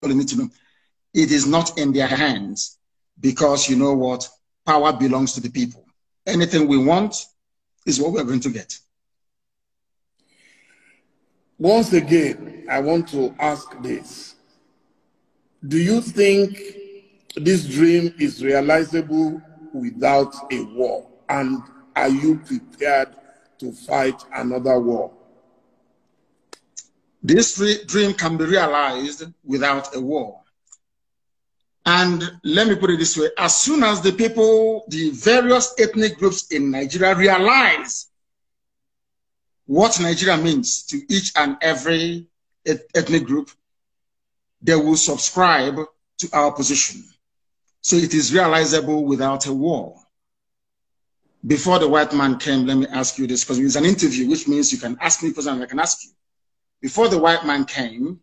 all you need to know. It is not in their hands because you know what? Power belongs to the people. Anything we want is what we're going to get. Once again, I want to ask this. Do you think this dream is realizable without a war? And are you prepared to fight another war? This dream can be realized without a war. And let me put it this way. As soon as the people, the various ethnic groups in Nigeria realize what Nigeria means to each and every ethnic group, they will subscribe to our position. So it is realizable without a war. Before the white man came, let me ask you this, because it's an interview, which means you can ask me questions and I can ask you. Before the white man came,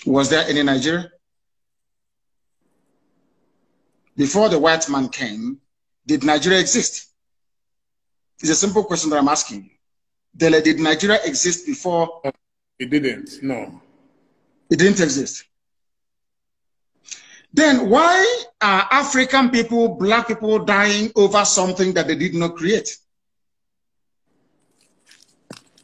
was there any Nigeria? Before the white man came, did Nigeria exist? It's a simple question that I'm asking you. Dele, did Nigeria exist before? It didn't, no. It didn't exist. Then why are African people, black people dying over something that they did not create?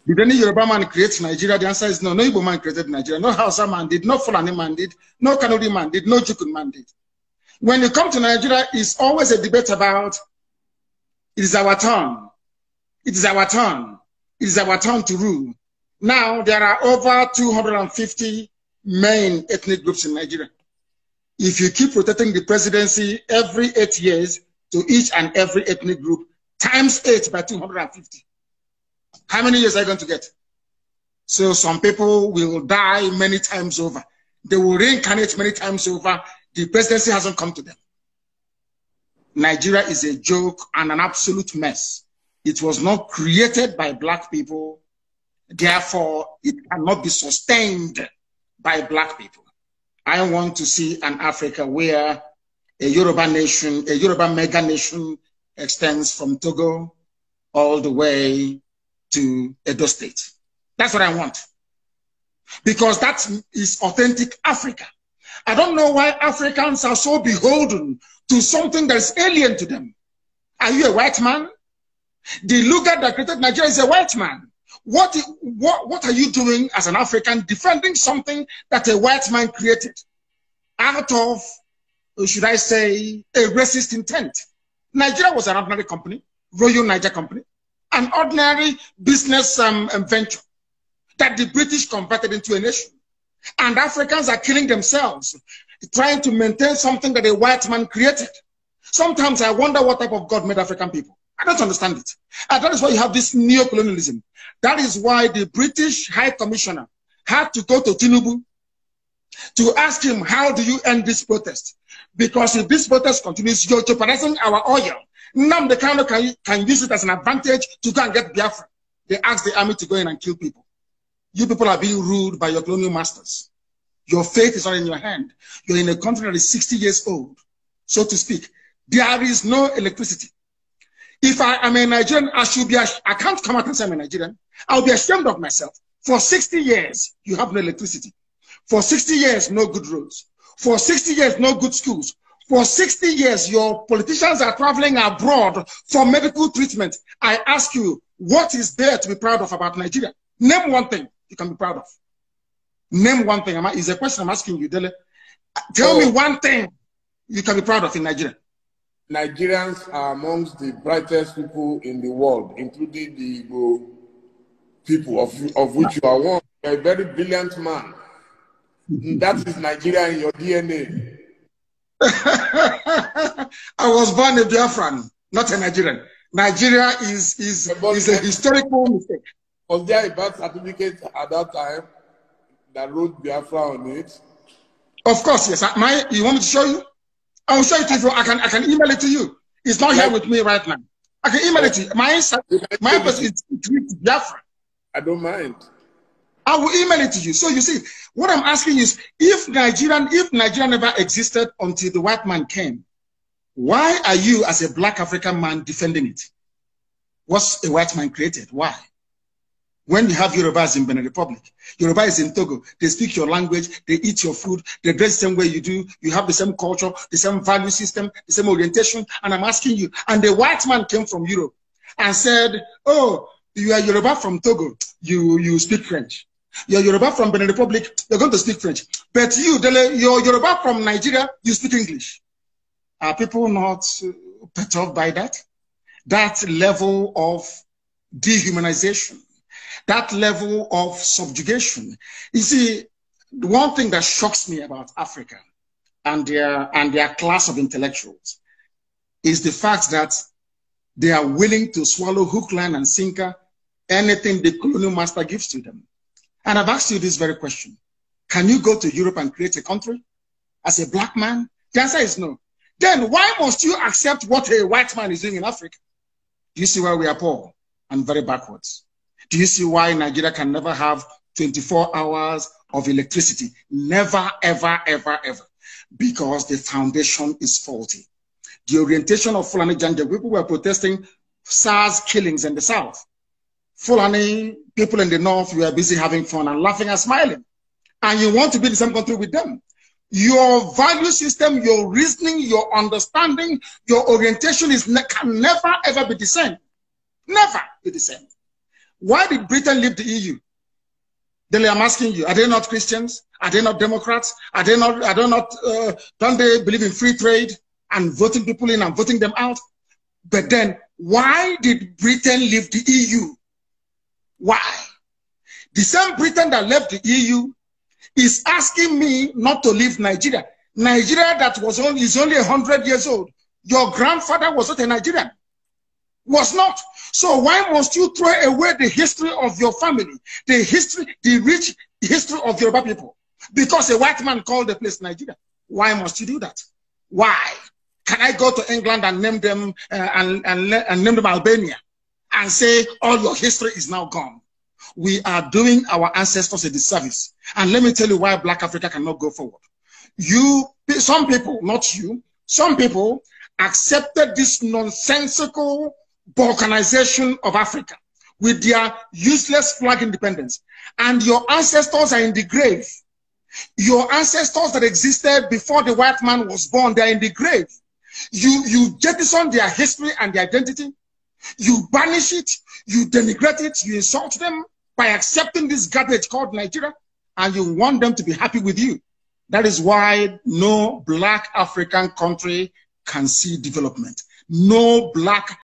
Did any Yoruba man create Nigeria? The answer is no. No Igbo man created Nigeria. No Hausa man did. No Fulani man did. No Kanuri man did. No Jukun man did. When you come to Nigeria, it's always a debate about it is our turn. It is our turn. It is our turn to rule. Now, there are over 250 main ethnic groups in Nigeria. If you keep rotating the presidency every 8 years to each and every ethnic group, times 8 by 250, how many years are you going to get? So some people will die many times over. They will reincarnate many times over. The presidency hasn't come to them. Nigeria is a joke and an absolute mess. It was not created by black people. Therefore, it cannot be sustained by black people. I want to see an Africa where a Yoruba nation, a Yoruba mega nation extends from Togo all the way to Edo State. That's what I want. Because that is authentic Africa. I don't know why Africans are so beholden to something that is alien to them. Are you a white man? The lugard that created Nigeria is a white man. What are you doing as an African defending something that a white man created out of, should I say, a racist intent? Nigeria was an ordinary company, Royal Niger Company, an ordinary business venture that the British converted into a nation. And Africans are killing themselves, trying to maintain something that a white man created. Sometimes I wonder what type of God made African people. I don't understand it. And that is why you have this neo-colonialism. That is why the British High Commissioner had to go to Tinubu to ask him, how do you end this protest? Because if this protest continues, you're jeopardizing our oil. Nnamdi Kanu can use it as an advantage to go and get Biafra. They asked the army to go in and kill people. You people are being ruled by your colonial masters. Your fate is not in your hand. You're in a country that is 60 years old, so to speak. There is no electricity. If I am a Nigerian, I can't come out and say I'm a Nigerian. I'll be ashamed of myself. For 60 years, you have no electricity. For 60 years, no good roads. For 60 years, no good schools. For 60 years, your politicians are traveling abroad for medical treatment. I ask you, what is there to be proud of about Nigeria? Name one thing you can be proud of. Name one thing. It's a question I'm asking you, Dele. Tell me one thing you can be proud of in Nigeria. Nigerians are amongst the brightest people in the world, including the Igbo people, of which you are one. You are a very brilliant man. That is Nigeria in your DNA. I was born a Biafran, not a Nigerian. Nigeria is a historical mistake. Was there a birth certificate at that time that wrote Biafra on it? Of course, yes. You want me to show you? I will show it to you. I can email it to you. It's not here with me right now. I can email it to you. My person is Biafra. I don't mind. I will email it to you. So you see, what I'm asking is, if Nigeria never existed until the white man came, why are you as a black African man defending it? What's a white man created? Why? When you have Yorubas in Benin Republic, Yoruba is in Togo, they speak your language, they eat your food, they dress the same way you do, you have the same culture, the same value system, the same orientation. And I'm asking you, and the white man came from Europe and said, oh, you are Yoruba from Togo, you speak French. You're Yoruba from Benin Republic, you're going to speak French. But you're Yoruba from Nigeria, you speak English. Are people not perturbed by that? That level of dehumanization, that level of subjugation. You see, the one thing that shocks me about Africa and their class of intellectuals is the fact that they are willing to swallow hook, line, and sinker anything the colonial master gives to them. And I've asked you this very question. Can you go to Europe and create a country as a black man? The answer is no. Then why must you accept what a white man is doing in Africa? Do you see why we are poor and very backwards? Do you see why Nigeria can never have 24 hours of electricity? Never, ever, ever, ever. Because the foundation is faulty. The orientation of Fulani Janja, people were protesting SARS killings in the south. Fulani people in the north were busy having fun and laughing and smiling. And you want to be in the same country with them. Your value system, your reasoning, your understanding, your orientation can never ever be the same. Never be the same. Why did Britain leave the EU? Then I'm asking you, are they not Christians? Are they not Democrats? Are they not, don't they believe in free trade and voting people in and voting them out? But then why did Britain leave the EU? Why? The same Britain that left the EU is asking me not to leave Nigeria. Nigeria that is only 100 years old. Your grandfather was not a Nigerian. Was not. So why must you throw away the history of your family, the rich history of Yoruba people? Because a white man called the place Nigeria. Why must you do that? Why? Can I go to England and name them and name them Albania and say all your history is now gone? We are doing our ancestors a disservice. And let me tell you why Black Africa cannot go forward. Some people, not you, some people accepted this nonsensical balkanization of Africa with their useless flag independence. And your ancestors are in the grave. Your ancestors that existed before the white man was born, they are in the grave. You jettison their history and their identity. You banish it, you denigrate it, you insult them by accepting this garbage called Nigeria, and you want them to be happy with you. That is why no Black African country can see development. No Black